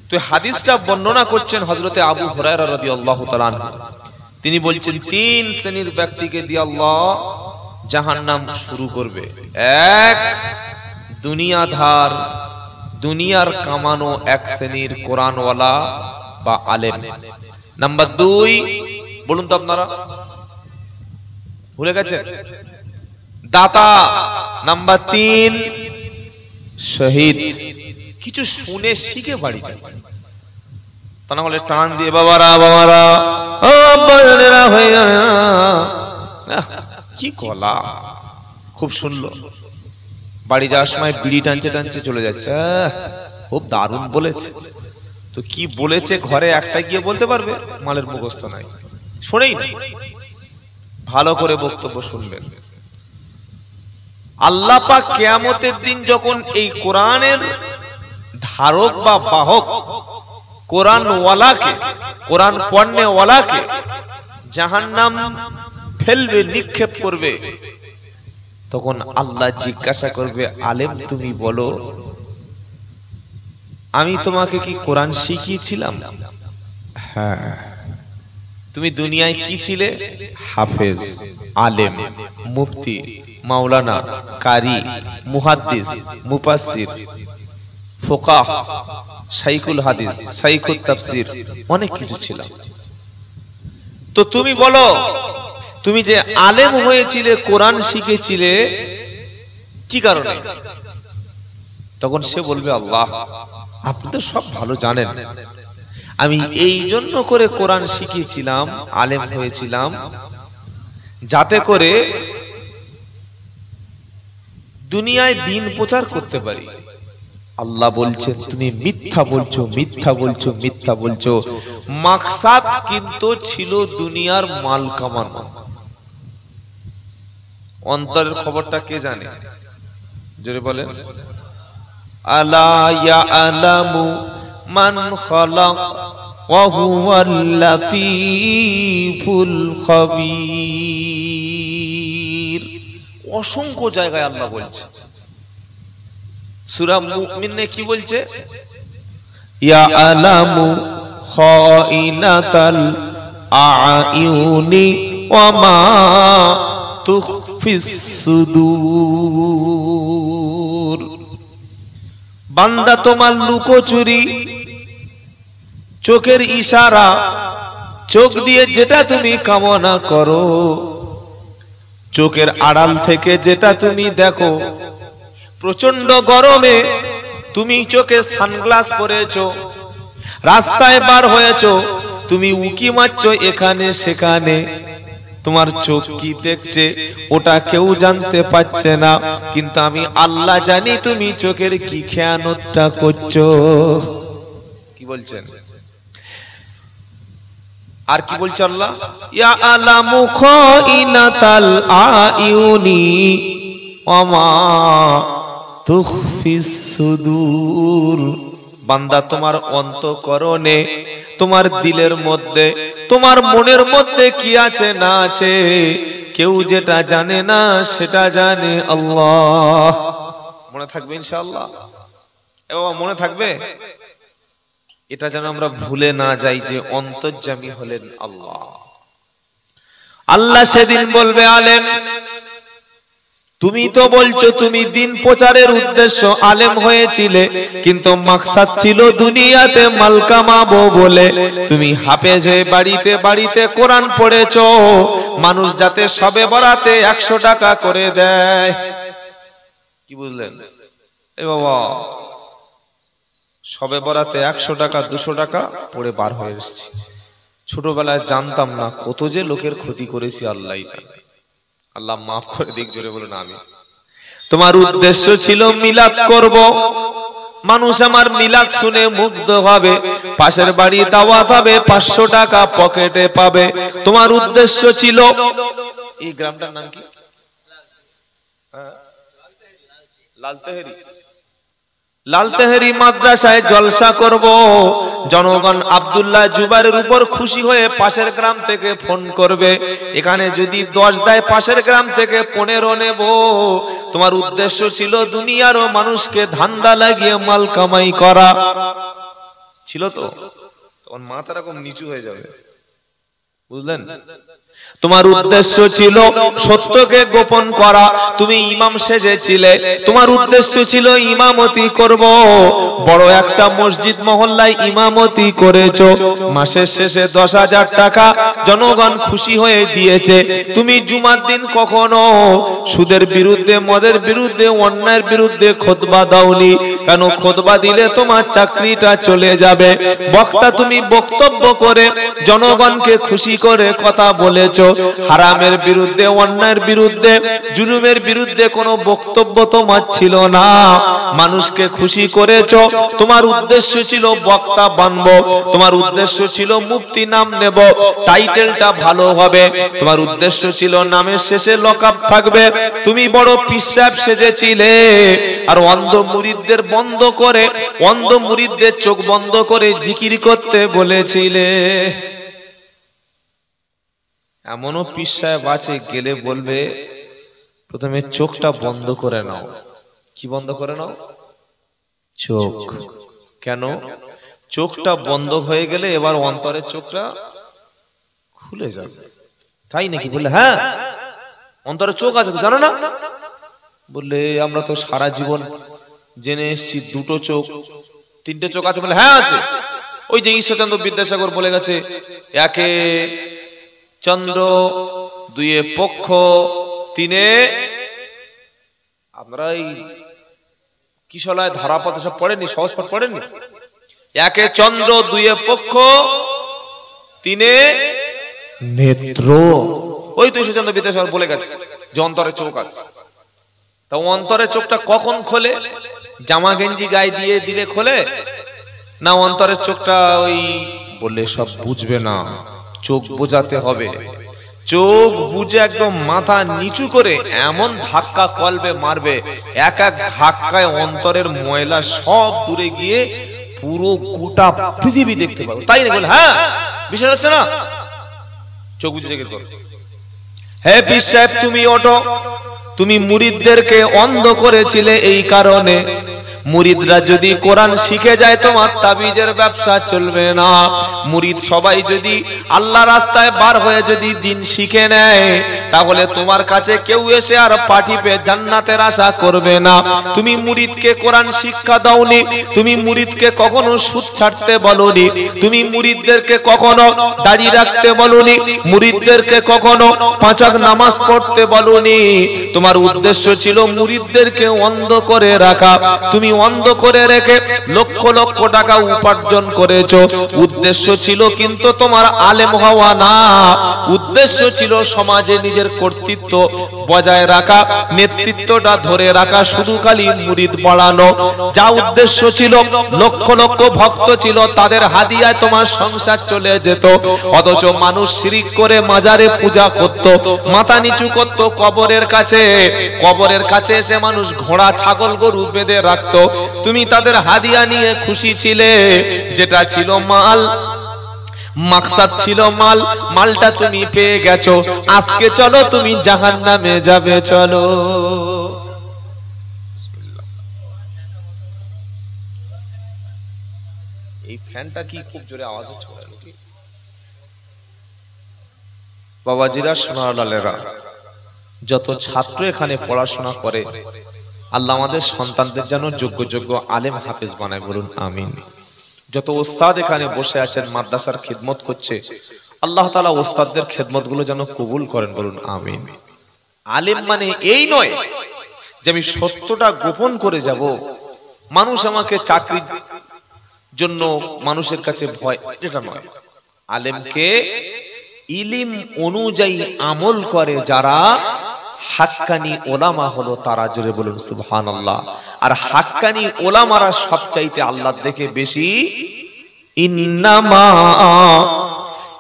তো হাদিসটা বর্ণনা করছেন হযরতে আবু হুরায়রা রাদিয়াল্লাহু তাআলা আনহু। তিনি বলছেন 3 শ্রেণীর ব্যক্তিকে দিয়ে আল্লাহ জাহান্নাম শুরু করবে। এক, দুনিয়াধার, দুনিয়ার কামানো এক শ্রেণীর কোরআনওয়ালা বা আলেম। নাম্বার 2, বলুন তো আপনারা ভুলে গেছেন, দাতা। নাম্বার 3, শহীদ। কিছু শুনে শিখে বাড়ি যায়, তা না হলে টান দিয়ে বাবারা বাবারা ও বাবারা হয়ে যাবে না। কি কলা, খুব শুনলো, বাড়ি যাওয়ার সময় বিড়ি টানছে টানছে চলে যাচ্ছে, খুব দারুণ বলেছে। তো কি বলেছে ঘরে একটা গিয়ে বলতে পারবে? মালের মুখস্থ নাই, শুনেই না। ভালো করে বক্তব্য শুনবেন। আল্লাহ পাক কিয়ামতের দিন যখন এই কোরআনের ধারক বা বাহক কোরআনওয়ালাকে, কোরআন পড়নেওয়ালাকে জাহান্নাম ফেলবে, নিক্ষেপ করবে, তখন আল্লাহ জিজ্ঞাসা করবে, আলেম তুমি বলো আমি তোমাকে কি কোরআন শিখিয়েছিলাম? হ্যাঁ। তুমি দুনিয়ায় কি ছিলে? হাফেজ, আলেম, মুফতি, মাওলানা, কারি, মুহাদ্দিস, মুফাসসির, ফুকাহ, শাইখুল হাদিস, শাইখুত তাফসীর, অনেক কিছু ছিল। তো তুমি বলো তুমি যে আলেম হয়েছিলে, কোরআন শিখেছিলে, কি কারণে? তখন সে বলবে, আল্লাহ আপনি তো সব ভালো জানেন, আমি এই জন্য করে কোরআন শিখিয়েছিলাম, আলেম হয়েছিলাম, যাতে করে দুনিয়ায় দিন প্রচার করতে পারি। আল্লাহ বলছেন তুমি মিথ্যা বলছো, মিথ্যা বলছো, মিথ্যা বলছো। মাকসাদ কিন্তু ছিল দুনিয়ার মাল কামানো। অন্তরের খবরটা কে জানে? জোরে বলেন। আলা ইয়ালামু মান খালাক ওয়া হুয়াল লাতীফুল খাবীর। অসংখ্য জায়গায় আল্লাহ বলছে। সূরা মুমিনে কি বলছে? ইয়ালামু খাইনাতাল আয়ুনি ওয়া মা তুখফিস সুদূর। বান্দা তোমার লুকোচুরি, চোখের ইশারা, চোখ দিয়ে যেটা তুমি কামনা করো, চোখের আড়াল থেকে যেটা তুমি দেখো, প্রচন্ড গরমে তুমি চোখে সানগ্লাস পরেছো, রাস্তায় বার হয়েছো, তুমি উকি মারছো এখানে সেখানে, তোমার চোখ কি দেখছে ওটা কেউ জানতে পারছে না, কিন্তু আমি আল্লাহ জানি তুমি চোখের কি খেয়ানতটা করছো। কি বলছেন? আর কি বলছে আল্লাহ? ইয়া আলামু খাইনাতাল আয়ুনি ওয়া মা তুখফিস সুদূর। বান্দা তোমার অন্তঃকরণে, তোমার দিলের মধ্যে, তোমার মনের মধ্যে কি আছে না আছে, কেউ যেটা জানে না সেটা জানে আল্লাহ। মনে থাকবে ইনশাআল্লাহ? এ বাবা মনে থাকবে? এটা যেন আমরা ভুলে না যাই যে অন্তর্যামী হলেন আল্লাহ। আল্লাহ সেদিন বলবে, আলেম তুমি তো বলছো তুমি দিন প্রচারের উদ্দেশ্য আলেম হয়েছিলে, কিন্তু মাকসাদ ছিল দুনিয়াতে মাল কামাবো বলে তুমি হাফেজ হয়ে বাড়িতে বাড়িতে কোরআন পড়েছো, মানুষ যাতে সবে বরাতে 100 টাকা করে দেয়। কি বুঝলেন? এ বাবা সবে বরাতে 100 টাকা 200 টাকা পড়ে বার হয়ে এসেছি। ছোটবেলায় জানতাম না কত যে লোকের ক্ষতি করেছি, আল্লাহই জানে। আল্লাহ মাফ করে দিক, জোরে বলুন আমিন। তোমার উদ্দেশ্য ছিল মিলাদ করব, মানুষ আমার মিলাদ শুনে মুগ্ধ হবে, পাশের বাড়ি দাওয়াত হবে, 500 টাকা পকেটে পাবে। তোমার উদ্দেশ্য ছিল। এই গ্রামটার নাম কি? লালতেহেরি। লালতেহেরি মাদ্রাসায় জলসা করব, জনগণ আব্দুল্লাহ জুবাইরের উপর খুশি হয়ে পাশের গ্রাম থেকে ফোন করবে, এখানে যদি 10 দেয় পাশের গ্রাম থেকে 15 নেব। তোমার উদ্দেশ্য ছিল দুনিয়ার মানুষকে ধান্দা লাগিয়ে মাল কামাই করা। ছিল তো, তখন মাথা এরকম নিচু হয়ে যাবে, বুঝলেন? তোমার উদ্দেশ্য ছিল সত্যকে গোপন করা, তুমি ইমাম সেজেছিলে, তোমার উদ্দেশ্য ছিল ইমামতি করব, বড় একটা মসজিদ মহল্লায় ইমামতি করেছো, মাসের শেষে 10,000 টাকা জনগণ খুশি হয়ে দিয়েছে। তুমি জুমার দিন কখনো সুদের বিরুদ্ধে, মদের বিরুদ্ধে, অন্যায়ের বিরুদ্ধে খুতবা দাওনি কেন? খুতবা দিলে তোমার চাকরিটা চলে যাবে। বক্তা তুমি বক্তব্য করে জনগণকে খুশি করে কথা বলেছো, হারামের বিরুদ্ধে, অন্যায়ের বিরুদ্ধে, জুলুমের বিরুদ্ধে কোনো বক্তব্য তোমার ছিল না, মানুষকে খুশি করেছো। তোমার উদ্দেশ্য ছিল বক্তা বানবো, তোমার উদ্দেশ্য ছিল মুফতি নাম নেব, টাইটেলটা ভালো হবে, তোমার উদ্দেশ্য ছিল নামের শেষে লকাব থাকবে। তুমি বড় পীর সাহেব সেজেছিলে, আর অন্ধ মুরিদদের বন্ধ করে, অন্ধ মুরিদদের চোখ বন্ধ করে জিকির করতে বলেছিলে। এমনও পীর সাহেব আছে, গেলে বলবে প্রথমে চোখটা বন্ধ করে নাও। কি বন্ধ করে নাও? চোখ। কেন? চোখটা বন্ধ হয়ে গেলে এবার অন্তরের চোখটা খুলে যাবে। তাই নাকি? বললে হ্যাঁ, অন্তরের চোখ আছে তো, জানো না? বললে আমরা তো সারা জীবন জেনে এসেছি 2টো চোখ, 3টে চোখ আছে। বলে হ্যাঁ আছে। ওই যে ঈশ্বরচন্দ্র বিদ্যাসাগর বলে গেছে, একে চন্দ্র, দুয়ে পক্ষ, তিনে, আপনারা এই কিশলায় ধারাপথ সব পড়েননি? সহজ পাঠ পড়েননি? একে চন্দ্র, দুয়ে পক্ষ, তিনে নেত্র। ওই তো ঈশ্বরচন্দ্র বিদ্যাসাগর বলে গেছে যে অন্তরে চোখ আছে। তা অন্তরের চোখটা কখন খোলে? জামা গেঞ্জি গায়ে দিয়ে দিলে খোলে না? অন্তরের চোখটা ওই বললে সব বুঝবে না, চোখ বোঝাতে হবে। চোখ বুঝে একদম মাথা নিচু করে এমন ধাক্কা কলবে মারবে, এক এক ধাক্কায় অন্তরের ময়লা সব দূরে গিয়ে পুরো গোটা পৃথিবী দেখতে পাবে। তাই না? বলে হ্যাঁ, বিশ্বাস হচ্ছে না? চোখ বুঝে জিকির করো। হে পীর সাহেব তুমি ওঠো, তুমি মুরিদদেরকে অন্ধ করেছিলে এই কারণে। মুরিদরা যদি কোরআন শিখে যায় তোমার তাবিজের ব্যবসা চলবে না। মুরিদ সবাই যদি আল্লাহ রাস্তায় বার হয়ে যদি দিন শিখে নেয়, তাহলে তোমার কাছে কেউ এসে আর পাঠিবে জান্নাতের আশা করবে না। তুমি মুরিদকে কোরআন শিক্ষা দাওনি, তুমি মুরিদকে কখনো সুদ ছাড়তে বলনি, তুমি মুরিদদেরকে কখনো দাড়ি রাখতে বলনি, মুরিদদেরকে কখনো 5 ওয়াক্ত নামাজ পড়তে বলনি। তোমার উদ্দেশ্য ছিল মুরিদদেরকে অন্ধ করে রাখা। তুমি অন্ধ করে রেখে লক্ষ লক্ষ টাকা উপার্জন করেছো। উদ্দেশ্য ছিল কিন্তু তোমার আলেম হওয়া না, উদ্দেশ্য ছিল সমাজে নিজের কর্তৃত্ব বজায় রাখা, নেতৃত্বটা ধরে রাখা, শুধু খালি মুরিদ বাড়ানো। যা উদ্দেশ্য ছিল, লক্ষ লক্ষ ভক্ত ছিল, তাদের হাদিয়ায় তোমার সংসার চলে যেত। অথচ মানুষ শিরিক করে মাজারে পূজা করত, মাথা নিচু করত কবরের কাছে। কবরের কাছে এসে মানুষ ঘোড়া, ছাগল, গরু বেঁধে রাখতো। তুমি তাদের হাদিয়া নিয়ে খুশি ছিলে, যেটা ছিল মাল, মাকসাদ ছিল মাল, মালটা তুমি পেয়ে গেছো। আজকে চলো তুমি জাহান্নামে যাবে, চলো। এই ফ্যানটা কি খুব জোরে আওয়াজ হচ্ছে নাকি? বাবাজিরা, সোনার লালেরা, যত ছাত্র এখানে পড়াশোনা করে, আল্লাহ আমাদের সন্তানদের যেন যোগ্য যোগ্য আলেম হাফেজ বানায়, বলুন আমিন। যত ওস্তাদ এখানে বসে আছেন, মাদ্রাসার খিদমত করছে, আল্লাহ তাআলা ওস্তাদদের খিদমতগুলো যেন কবুল করেন, বলুন আমিন। আলেম মানে এই নয় যে আমি সত্যটা গোপন করে যাব, মানুষ আমাকে চাকরির জন্য মানুষের কাছে ভয়, এটা নয়। আলেমকে ইলম অনুযায়ী আমল করে যারা, হাক্কানি ওলামা হলো তারা, জোরে বলুন সুবহানাল্লাহ। আর হাক্কানি ওলামারা সবচাইতে আল্লাহর দেখে বেশি। ইন্নামা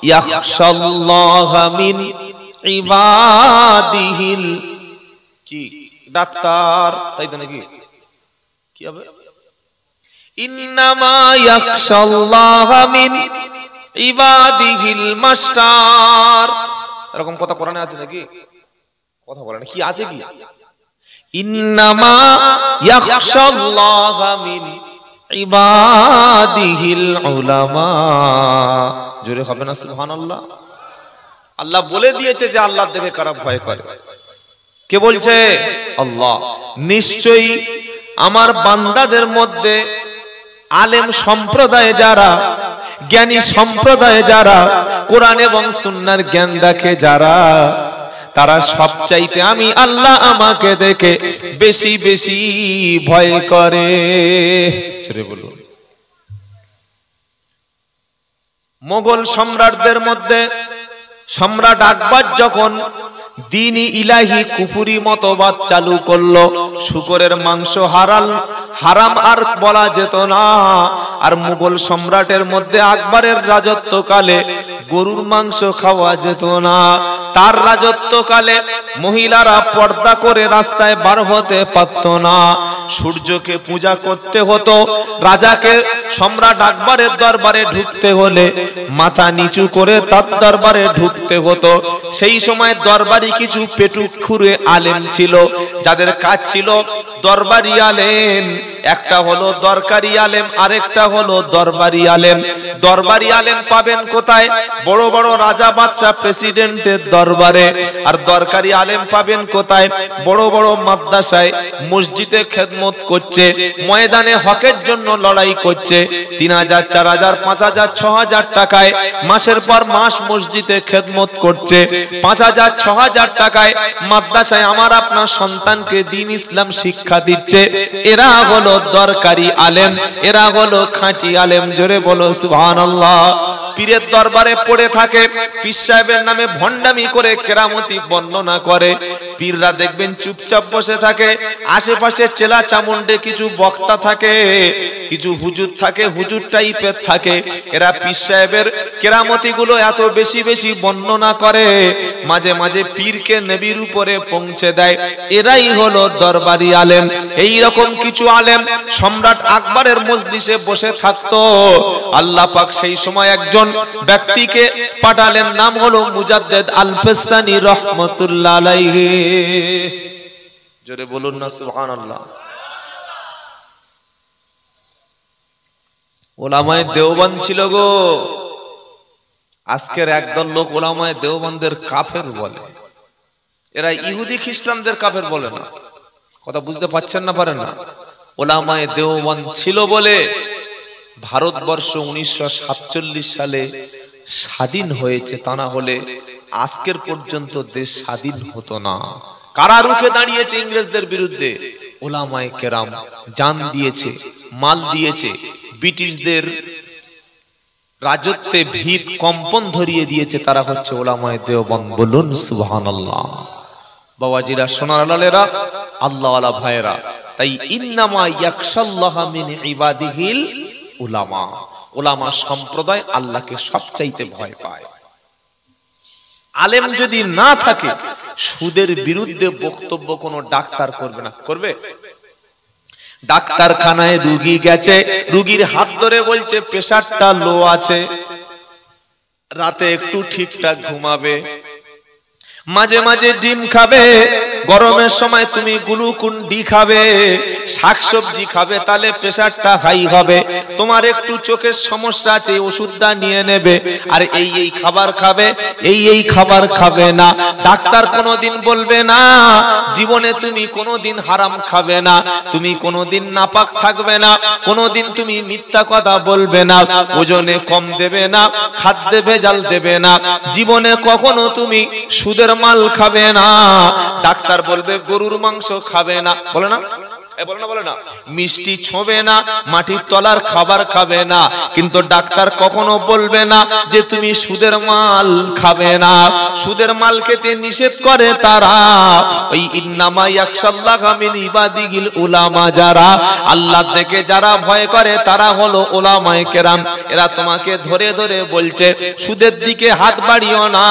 ইয়াখশাল্লাহ মিন ইবাদিহিল, কি ডাক্তার, তাই তো নাকি? কি হবে? ইন্নামা ইয়াখশাল্লাহ মিন ইবাদিহিল মাস্টার, এরকম কথা কোরআনে আছে নাকি? কথা বলেন কি আছে কি? ইন্নামা ইয়াখশাল্লাহ মিন ইবাদিহিল উলামা। জোরে হবে না সুবহানাল্লাহ? আল্লাহ বলে দিয়েছে যে আল্লাহর দিকে কারা ভয় করে। কে বলছে? আল্লাহ। নিশ্চয়ই আমার বান্দাদের মধ্যে আলেম সম্প্রদায়ে যারা, জ্ঞানী সম্প্রদায়ে যারা, কোরআন এবং সুন্নাহর জ্ঞান রাখে যারা, তারা সবচাইতে আমি আল্লাহ আমাকে দেখে বেশি বেশি ভয় করে। ছেড়ে বলুন। মোগল সম্রাটদের মধ্যে সম্রাট আকবর যখন দ্বীনি ইলাহি কুফরি মতবাদ চালু করলো, শুকরের মাংস হারাম আর বলা যেত না। আর মুঘল সম্রাটের মধ্যে আকবরের রাজত্বকালে গরুর মাংস খাওয়া যেত না। তার রাজত্বকালে মহিলারা পর্দা করে রাস্তায় বার হতে পারত না। সূর্যকে পূজা করতে হতো। রাজাকে সম্রাট আকবরের দরবারে ঢুকতে হলে মাথা নিচু করে তার দরবারে ঢুকতে হতো। সেই সময় দরবারি কিছু পেটুক্ষুরে আলেম ছিল, যাদের কাজ ছিল দরবারি আলেম। একটা হলো দরকারি আলেম, আরেকটা হলো দরবারি আলেম। দরবারি আলেম পাবেন কোথায়? বড় বড় রাজা বাদশা প্রেসিডেন্টের দরবারে। আর দরকারি আলেম পাবেন কোথায়? বড় বড় মাদ্রাসায় মসজিদে খেদমত করছে, ময়দানে হকের জন্য লড়াই করছে। 3000, 4000, 5000, 6000 টাকায় মাসের পর মাস মসজিদে খেদমত করছে। 5000, 6000 টাকায় মাদ্রাসায় আমার আপনার সন্তানকে দ্বীন ইসলাম শিক্ষা দিচ্ছে। এরা হলো দরকারি আলেম, এরা হলো খাঁটি আলেম। জোরে বলো সুবহানাল্লাহ। পীরের দরবারে পড়ে থাকে, পীর সাহেবের নামে ভণ্ডামি করে কেরামতি বর্ণনা করে। পীররা দেখবেন চুপচাপ বসে থাকে। আশেপাশে চেলা চামুন্ডে কিছু বক্তা থাকে, কিছু হুজুর থাকে, হুজুর টাইপের থাকে। এরা পীর সাহেবের কেরামতি গুলো এত বেশি বেশি বর্ণনা করে, মাঝে মাঝে পীরকে নবীর উপরে পৌঁছে দেয়। এরাই হলো দরবারি আলেম। এই রকম কিছু আলেম সম্রাট আকবরের মজলিসে বসে থাকতো। আল্লাহ পাক সেই সময় একজন ব্যক্তিকে পাঠালেন, নাম হলো মুজাদ্দেদ আল-ফেসানি রাহমাতুল্লাহ আলাইহি। জোরে বলুন না সুবহানাল্লাহ। ওলামায়ে দেওবন্দ ছিল গো। আজকের একদল লোক ওলামায়ে দেওবন্দের কাফের বলে। এরা ইহুদি খ্রিস্টানদের কাফের বলে না। কথা বুঝতে পারছেন না? পারেন না? ওলামায়ে দেওবন্দ ছিল বলে ভারতবর্ষ 1947 সালে স্বাধীন হয়েছে। তা না হলে আজকের পর্যন্ত দেশ স্বাধীন হতো না। কারা রুখে দাঁড়িয়েছে ইংরেজদের বিরুদ্ধে? ওলামায়ে কেরাম জান দিয়েছে, মাল দিয়েছে। ব্রিটিশদের রাজত্বে ভিত কম্পন ধরিয়ে দিয়েছে। তারা হচ্ছে ওলামায়ে দেওবন্দ। বলুন সুবহানাল্লাহ। বাবাজিরা, সোনার লালেরা, আল্লাহওয়ালা ভাইয়েরা, তাই ইন্নামা ইয়াখশাল্লাহা মিন ইবাদিহিল উলামা। উলামা সম্প্রদায় আল্লাহকে সবচাইতে ভয় পায়। আলেম যদি না থাকে, সুদের বিরুদ্ধে বক্তব্য কোনো ডাক্তার করবে না। করবে? ডাক্তারখানায় রোগী গেছে, রোগীর হাত ধরে বলছে প্রেসারটা লো আছে, রাতে একটু ঠিকঠাক ঘুমাবে, মাঝে মাঝে ডিম খাবে, গরমের সময় তুমি গ্লুকন-ডি খাবে, শাকসবজি খাবে, তাহলে প্রেসারটা হাই হবে। তোমার একটু চোখের সমস্যা আছে, ওষুধটা নিয়ে নেবে। আর এই খাবার খাবে, এই খাবার খাবে না। ডাক্তার কোনোদিন বলবে না জীবনে তুমি কোনোদিন হারাম খাবে না, তুমি কোনোদিন নাপাক থাকবে না, কোনোদিন তুমি মিথ্যা কথা বলবে না, ওজনে কম দেবে না, খাদ্যে ভেজাল দেবে না, জীবনে কখনো তুমি সুদের মাল খাবে না। ডাক্তার বলবে গরুর মাংস খাবে না, বলে না? বলে না? মিষ্টি ছোঁবে না, মাটির তলার খাবার খাবে না। কিন্তু ডাক্তার কখনো বলবে না যে তুমি সুদের মাল খাবে না। সুদের মাল খেতে নিষেধ করে তারা। ওই ইন্নামা ইয়াখশাল্লাহা মিন ইবাদিহিল উলামা, যারা আল্লাহ থেকে যারা ভয় করে তারা হলো উলামায়ে কেরাম। এরা তোমাকে ধরে ধরে বলছে সুদের দিকে হাত বাড়িও না।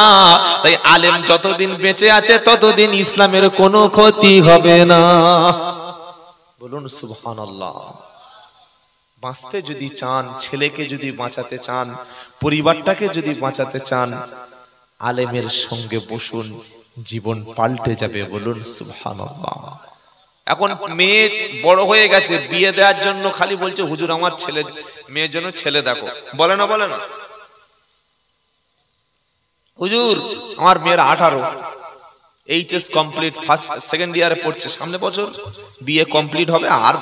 তাই আলেম যতদিন বেঁচে আছে ততদিন ইসলামের কোনো ক্ষতি হবে না। বলুন সুবহানাল্লাহ। বাঁচতে যদি চান, ছেলেকে যদি বাঁচাতে চান, পরিবারটাকে যদি বাঁচাতে চান, আলেমের সঙ্গে বসুন, জীবন পাল্টে যাবে। বলুন সুবহানাল্লাহ। এখন মেয়ে বড় হয়ে গেছে, বিয়ে দেওয়ার জন্য খালি বলছে হুজুর আমার ছেলে, মেয়ের জন্য ছেলে দেখো, বলে না বলে না? হুজুর আমার মেয়ের 18, এইচএস কমপ্লিট, ফার্স্ট সেকেন্ড ইয়ারে পড়ছে, সামনে বছর বিয়ে কমপ্লিট হবে, আর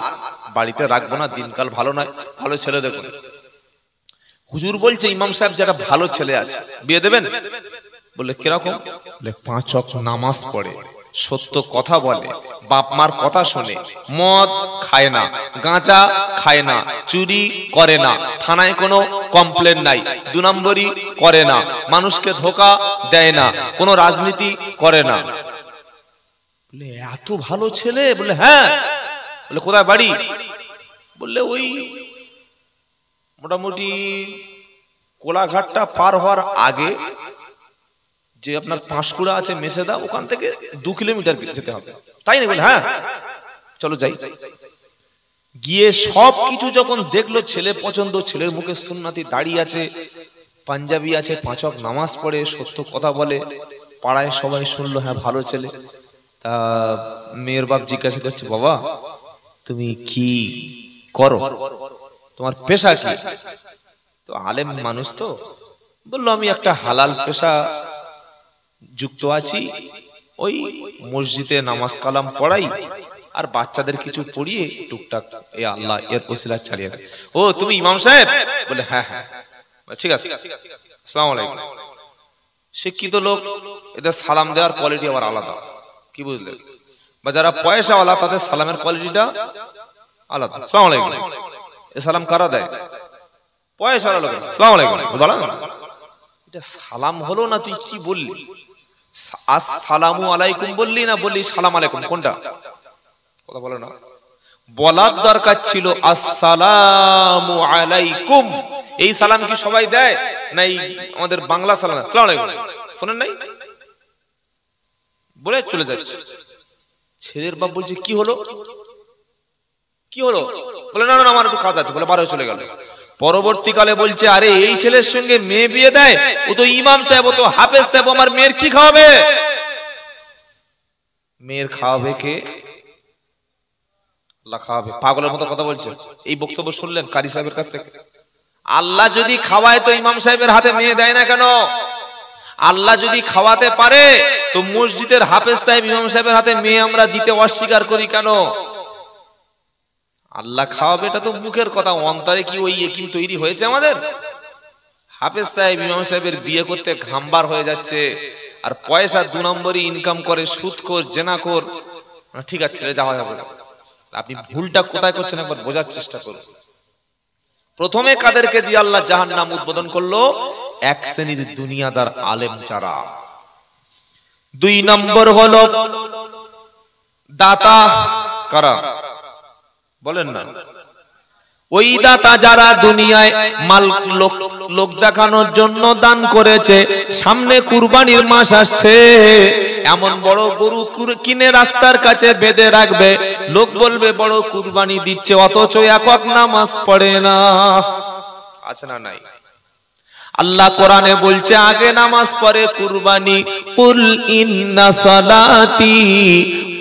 বাড়িতে রাখবো না, দিনকাল ভালো নয়, ভালো ছেলে দেখুন। হুজুর বলছে ইমাম সাহেব যারা ভালো ছেলে আছে বিয়ে দেবেন। বলে কিরকম? বলে 5 ওয়াক্ত নামাজ পড়ে, সত্য কথা বলে, বাপ মার কথা শোনে, মদ খায় না, গাঁজা খায় না, চুরি করে না, থানায় কোনো কমপ্লেন নাই, 2 নম্বরই করে না, মানুষকে ধোকা দেয় না, কোনো রাজনীতি করে না। বলে এত ভালো ছেলে? বলে হ্যাঁ। বলে কোথায় বাড়ি? বললে ওই মোটামুটি কোলাঘাটটা পার হওয়ার আগে যে আপনার পাঁশকুড়া আছে মেসেদা, ওখান থেকে 2 কিলোমিটার যেতে হবে। তাই না? বলে হ্যাঁ চলো যাই। গিয়ে সব কিছু যখন দেখলো, ছেলে পছন্দ, ছেলের মুখে সুন্নাতি দাড়ি আছে, পাঞ্জাবি আছে, 5 ওয়াক্ত নামাজ পড়ে, সত্য কথা বলে, পাড়ায় সবাই শুনলো হ্যাঁ ভালো ছেলে। তা মেয়ের বাপ জিজ্ঞাসা করছে বাবা তুমি কি করো, তোমার পেশা কি? তো আলেম মানুষ তো বললো আমি একটা হালাল পেশা যুক্ত আছি, ওই মসজিদে নামাজ কালাম পড়াই আর বাচ্চাদের কিছু পড়িয়ে টুকটাক এ আল্লাহ এর ওসিলা চালিয়ে দেয়। ও তুমি ইমাম সাহেব? বলে হ্যাঁ হ্যাঁ। ঠিক আছে, আসসালামু আলাইকুম। শিক্ষিত লোক, এদের সালাম দেওয়ার কোয়ালিটি আবার আলাদা, কি বুঝলেন? বা যারা পয়সাওয়ালা তাদের সালামের কোয়ালিটিটা আলাদা। আসসালামু আলাইকুম, এ সালাম কারা দেয়? পয়সাওয়ালা লোক। আসসালামু আলাইকুম বলা না, এটা সালাম হলো না? তুই কি বললি? আসসালামু আলাইকুম বললি না বললি সালাম আলাইকুম? কোনটা? কথা বলে না। বলার দরকার ছিল আসসালামু আলাইকুম। এই সালাম কি সবাই দেয়? না এই আমাদের বাংলা সালাম আসসালামু আলাইকুম শুনেন নাই, বলে চলে যাচ্ছে। ছেলের বাপ বলছে কি হলো, কি হলো? বলে না না আমার একটু কাজ আছে, বলে বার হয়ে চলে গেল। পরবর্তীকালে বলছে আরে এই ছেলের সঙ্গে মেয়ে বিয়ে দেয়, ও তো ইমাম সাহেব, ও তো হাফেজ সাহেব, আমার মেয়ের কি খাওয়াবে? মেয়ের খাওয়াবে কে? আল্লাহ খাওয়াবে। পাগলের মতো কথা বলছে। এই বক্তব্য শুনলেন কারি সাহেবের কাছ থেকে? আল্লাহ যদি খাওয়ায় তো ইমাম সাহেবের হাতে মেয়ে দেয় না কেন? আল্লাহ যদি খাওয়াতে পারে তো মসজিদের হাফেজ সাহেব ইমাম সাহেবের হাতে মেয়ে আমরা দিতে অস্বীকার করি কেন? আল্লাহ খাওয়াবে এটা তো মুখের কথা, অন্তরে কি ওই ইকিন তৈরি হয়েছে আমাদের? হাফেজ সাহেব ইমাম সাহেবের বিয়ে করতে ঘামবার হয়ে যাচ্ছে, আর পয়সা 2 নম্বরই ইনকাম করে, সুদখোর, জেনাখোর। ঠিক আছে ছেড়ে যাওয়া যাবে। আপনি ভুলটা কোথায় করছেন একবার বোঝার চেষ্টা করুন। প্রথমে কাদেরকে দিয়ে আল্লাহ জাহান্নাম উদ্বোধন করলো? 1 শ্রেণীর দুনিয়াদার আলেম যারা। 2 নম্বর হলো দাতা। কারা? বলেন না। ওই দাতা যারা দুনিয়ায় মাল লোক দেখানোর জন্য দান করেছে, সামনে কুরবানির মাস আসছে, এমন বড় গরু কিনে রাস্তার কাছে বেঁধে রাখবে, লোক বলবে বড় কুরবানি দিচ্ছে, অথচ 1 ওয়াক্ত নামাজ পড়ে না। আছে না নাই? আল্লাহ কোরআনে বলছে আগে নামাজ পড়ে কুরবানি। কুল ইন্না সালাতি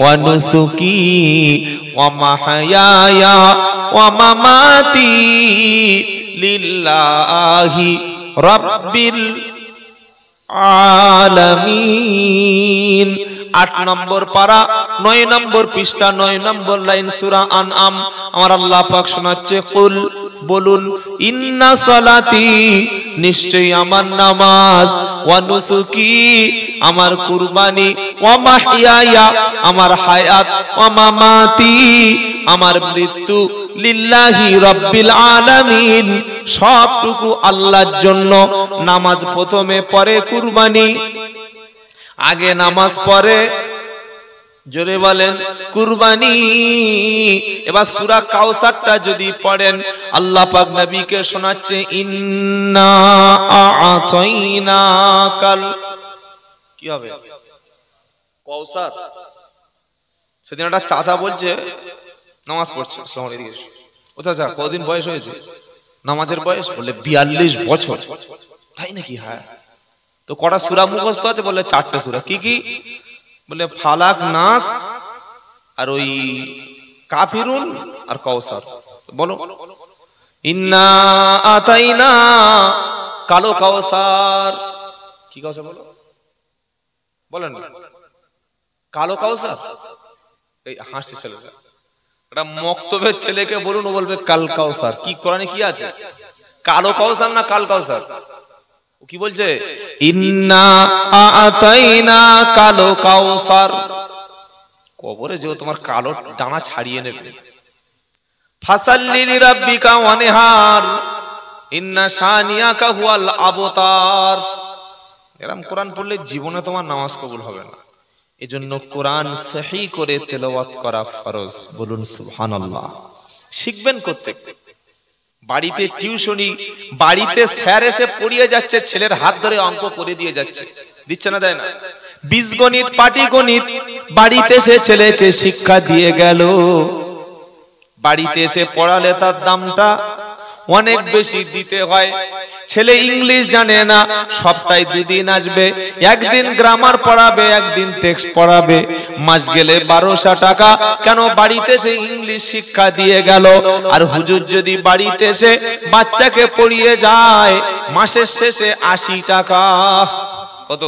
ওয়া নুসুকি ওয়া মাহইয়ায়া ওয়া মামাতি লিল্লাহি রাব্বিল আলামিন। 8 নম্বর পারা 9 নম্বর পৃষ্ঠা 9 নম্বর লাইন সূরা আনআম। আমার আল্লাহ পাক শোনাচ্ছে কুল বলুন ইন্না সালাতি নিশ্চয়ই আমার নামাজ, ওয়া নুসুকি আমার কুরবানি, ওয়া মাহইয়ায়া আমার হায়াত, ওয়া মামাতি আমার মৃত্যু, লিল্লাহি রাব্বিল আলামিন সবটুকু আল্লাহর জন্য। নামাজ প্রথমে পরে কুরবানি, আগে নামাজ পরে, জোরে বলেন কুরবানি। এবার সূরা কাউসারটা যদি পড়েন, আল্লাহ পাক নবীকে শোনাচ্ছে ইন্না আ'তাইনাকাল, কি হবে? কাউসার। সেদিন একটা চাচা বলছে নামাজ পড়ছে, আসসালামু আলাইকুম, ও চাচা কতদিন বয়স হয়েছে নামাজের বয়স? বলে 42 বছর। তাই নাকি? হ্যাঁ। তো কটা সূরা মুখস্থ আছে? বলে 4টে সূরা। কি কি? বলে ফালাক, নাস, আর ওই কাফিরুন আর কাউসার। বলো ইন্না আতাইনা কালো কাউসার। কি কাউসার বলো, বলেন কালো কাউসার। এই হাসছে ছেলেটা, এটা মক্তবের ছেলেকে বলুন, ও বলবে কাল কাউসার। কি কোরআনে কি আছে, কালো কাউসার না কাল কাউসার? ও কি বলছে, ইন্না আতাইনা কালো কাউসার। কবরে যে তোমার কালো ডানা ছাড়িয়ে নেবে। ফাসাল্লি লিরাব্বিকা ওয়ানহার ইন্না শানিয়াকা হুয়াল আবতার। এরকম কোরআন পড়লে জীবনে তোমার নামাজ কবুল হবে না। এজন্য কোরআন সহি করে তেলাওয়াত করা ফরজ। বলুন সুবহানাল্লাহ। শিখবেন করতে, বাড়িতে টিউশনি, বাড়িতে স্যার এসে পড়িয়ে যাচ্ছে, ছেলের হাত ধরে অঙ্ক করে দিয়ে যাচ্ছে, দিচ্ছে না দেয় না? বীজগণিত পাটিগণিত বাড়িতে এসে ছেলেকে শিক্ষা দিয়ে গেল, বাড়িতে এসে পড়ালে তার দামটা অনেক বেশি দিতে হয়। ছেলে ইংলিশ জানে না, সপ্তাহে 2 দিন আসবে, একদিন গ্রামার পড়াবে, একদিন টেক্সট পড়াবে, মাস গেলে 1200 টাকা। কেন? বাড়িতে সে ইংলিশ শিক্ষা দিয়ে গেল। আর হুজুর যদি বাড়িতে এসে বাচ্চাকে পড়িয়ে যায়, মাসের শেষে 80 টাকা। কত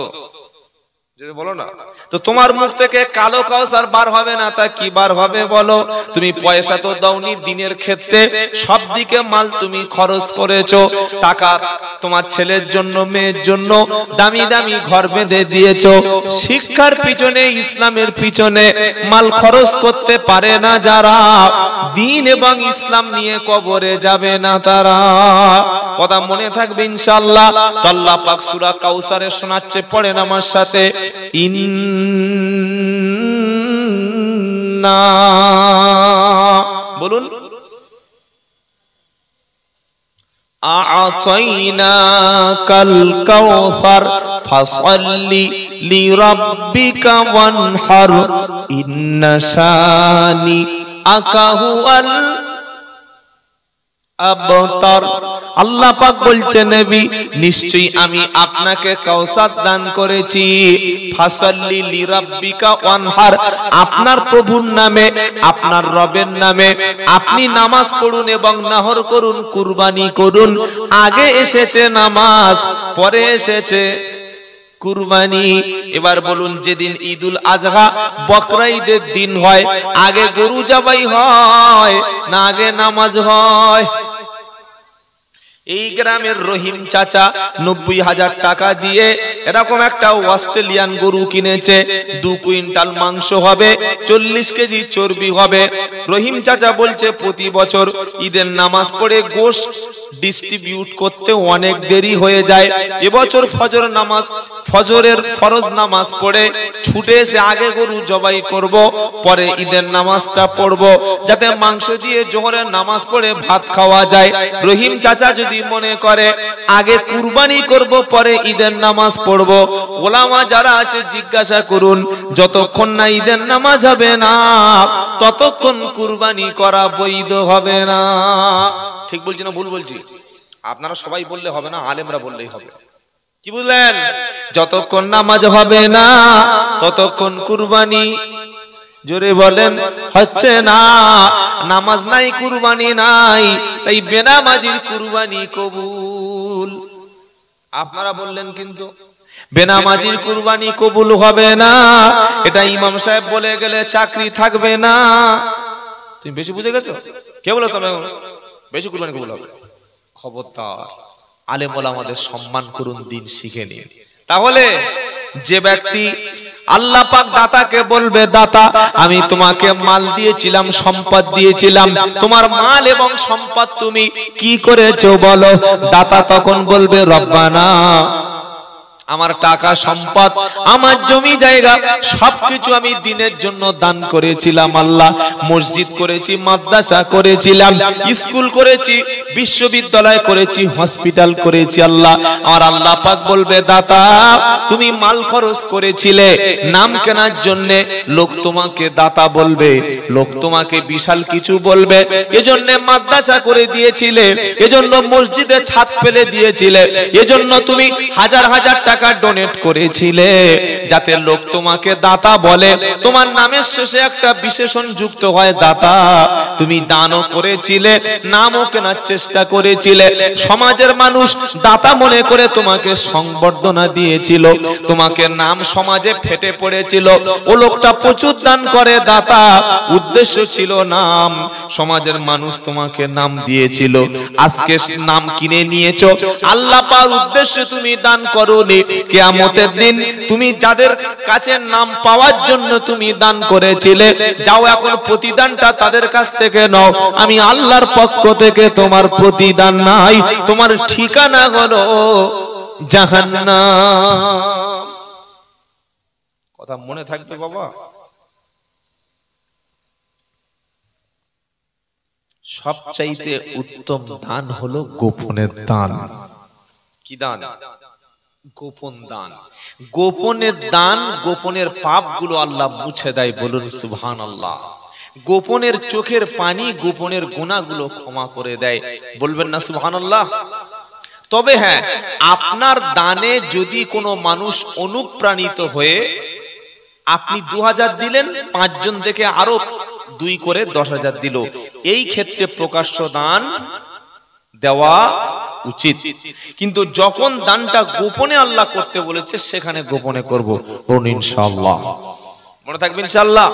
বলো না? তো তোমার মুখ থেকে কালো কাউসার বার হবে না, তা কি বার হবে বলো? তুমি পয়সা তো দাওনি, দিনের ক্ষেত্রে সব দিকে মাল তুমি খরচ করেছো। টাকা তোমার ছেলের জন্য, মেয়ের জন্য দামি দামি ঘর বেঁধে দিয়েছো। শিক্ষার পিছনে, ইসলামের পিছনে মাল খরচ করতে পারে না যারা, দিন এবং ইসলাম নিয়ে কবরে যাবে না তারা। কথা মনে থাকবে ইনশাআল্লাহ। তো আল্লাহ পাক সূরা কাউসারে শোনাচ্ছে, পড়েন আমার সাথে, ইন্না, বলুন আ'তাইনাকাল কাউসার ফাসাল্লি লিরাব্বিকা ওয়ানহার ইন্না শানিআকা হুয়াল আবতার। আল্লাহ পাক বলছে, নবী নিশ্চয়ই আমি আপনাকে কাউসার দান করেছি। ফাসাল্লি লিরাব্বিকা ওয়ানহার, আপনার প্রভুর নামে, আপনার রবের নামে আপনি নামাজ পড়ুন এবং নাহর করুন, কুরবানি করুন। আগে এসেছে নামাজ, পরে এসেছে কুরবানি। এবার বলুন, যেদিন ঈদুল আজহা বকরা ঈদের দিন হয়, আগে গরু জবাই হয় না আগে নামাজ হয়? এই গ্রামের রহিম চাচা 90,000 টাকা দিয়ে এরকম একটা অস্ট্রেলিয়ান গরু কিনেছে। 2 কুইন্টাল মাংস হবে, 40 কেজি চর্বি হবে। রহিম চাচা বলছে, প্রতি বছর ঈদের নামাজ পড়ে গোশত ডিস্ট্রিবিউট করতে অনেক দেরি হয়ে যায়। এবছর ফজর নামাজ, ফজরের ফরজ নামাজ পড়ে ছুটে এসে আগে গরু জবাই করব, পরে ঈদের নামাজটা পড়ব, যাতে মাংস দিয়ে জোহরের নামাজ পড়ে ভাত খাওয়া যায়। রহিম চাচা যদি মনে করে আগে কুরবানি করব, পরে ঈদের নামাজ পড়ব, ওলামা যারা আসে জিজ্ঞাসা করুন, যতক্ষণ না ঈদের নামাজ হবে না ততক্ষণ কুরবানি করা বৈধ হবে না। ঠিক বলছি না ভুল বলছি? আপনারা সবাই বললে হবে না, আলেমরা বললেই হবে। কি বুঝলেন? যতক্ষণ নামাজ হবে না ততক্ষণ কুরবানি, জোরে বলেন, হচ্ছে না। নামাজ নাই, কুরবানি নাই, তাই বেনামাজির কুরবানি কবুল। আপনারা বললেন কিন্তু বেনামাজির কুরবানি কবুল হবে না, এটা ইমাম সাহেব বলে গেলে চাকরি থাকবে না। তুমি বেশি বুঝে গেছো? কে বলো তুমি বেশি কুরবানি কবুল হবে? খবরদার, আলেম ওলামাদের সম্মান করুন, দিন শিখে নিন। তাহলে যে ব্যক্তি, আল্লাহ পাক দাতাকে বলবে, দাতা আমি তোমাকে মাল দিয়েছিলাম, সম্পদ দিয়েছিলাম, তোমার মাল এবং সম্পদ তুমি কি করেছো বলো? দাতা তখন বলবে, রব্বানা আমার টাকা সম্পদ, আমার জমি জায়গা সবকিছু আমি দিনের জন্য দান করেছিলাম। আল্লাহ, মসজিদ করেছি, মাদ্রাসা করেছিলাম, স্কুল করেছি, বিশ্ববিদ্যালয় করেছি, হসপিটাল করেছি। আল্লাহ, আর আল্লাহ পাক বলবে, দাতা তুমি মাল খরচ করেছিলে নাম কেনার জন্য, লোক তোমাকে দাতা বলবে, লোক তোমাকে বিশাল কিছু বলবে, এজন্য মাদ্রাসা করে দিয়েছিলে, এজন্য মসজিদে ছাদ ফেলে দিয়েছিলে, এজন্য তুমি হাজার হাজার টাকা টাকা ডোনেট করেছিলে যাতে লোক তোমাকে দাতা বলে, তোমার নামের শেষে একটা বিশেষণ যুক্ত হয় দাতা। তুমি দানও করেছিলে, নামও কেনার চেষ্টা করেছিলে, সমাজের মানুষ দাতা মনে করে তোমাকে সংবর্ধনা দিয়েছিল, তোমাকে নাম সমাজে ফেটে পড়েছিল, ও লোকটা প্রচুর দান করে দাতা, উদ্দেশ্য ছিল নাম, সমাজের মানুষ তোমাকে নাম দিয়েছিল। আজকে নাম কিনে নিয়েছো, আল্লাহ পার উদ্দেশ্যে তুমি দান করোনি। কিয়ামতের দিন তুমি যাদের কাছে নাম পাওয়ার জন্য তুমি দান করেছিলে, যাও এখন প্রতিদানটা তাদের কাছ থেকে নাও, আমি আল্লাহর পক্ষ থেকে তোমার প্রতিদান নাই, তোমার ঠিকানা হলো জাহান্নাম। কথা মনে থাকবে বাবা। সবচাইতে উত্তম দান হলো গোপনের দান। কি দান? গোপন দান। গোপনের দান, গোপনের পাপগুলো আল্লাহ মুছে দেয়, বলুন সুবহানাল্লাহ। গোপনের চোখের পানি, গোপনের গুনাহগুলো ক্ষমা করে দেয়, বলবেন না সুবহানাল্লাহ। তবে হ্যাঁ, আপনার দানে যদি কোনো মানুষ অনুপ্রাণিত হয়ে আপনি 2000 দিলেন, 5 জন থেকে আরো 2 করে 10,000 দিল, এই ক্ষেত্রে প্রকাশ্য দান দেওয়া উচিত। কিন্তু যখন দানটা গোপনে আল্লাহ করতে বলেছে, সেখানে গোপনে করব, বলুন ইনশাআল্লাহ। মনে থাকবে ইনশাআল্লাহ।